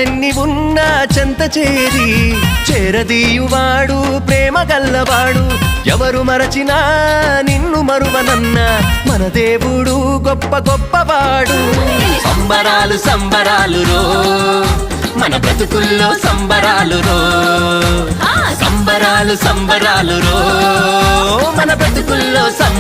కష్టాలెన్ని ఉన్నా చెంత చేరి చేరదీయువాడు ప్రేమ గల్లవాడు. ఎవరు మరచినా నిన్ను మరువనన్న మన దేవుడు గొప్ప గొప్పవాడు. సంబరాలు సంబరాలు రో మన బ్రతుకుల్లో సంబరాలు రో, సంబరాలు సంబరాలు రో మన బ్రతుకుల్లో